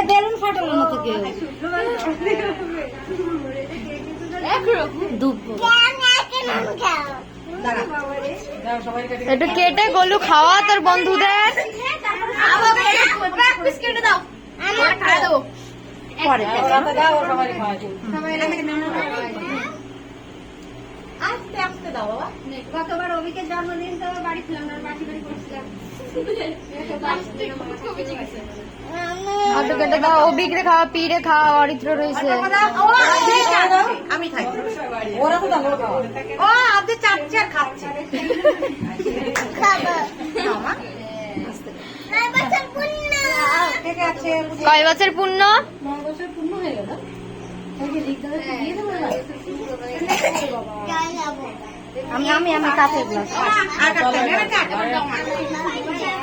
Balloon ফাটানোর মতো কেউ একটু কেটে গলু খাওয়া তোর বন্ধুদের। আস্তে আস্তে দাও বাবা। গতবার অভিকে জন্মদিন তো বাড়ি ছিলাম না, বাড়ি বাড়ি করছিলাম। আলু কেটে দাও, অভিকে খাওয়া, পিড়ে খাওয়া, অরিত্র রয়েছে। আমি খাই, ওরা তো দাও খাওয়া। ও আপনি চাচ্ছি আর খাচ্ছি। কয় বছর পূর্ণ? 9 বছর পূর্ণ হয়ে গেল। আমি কাছে গ্লাস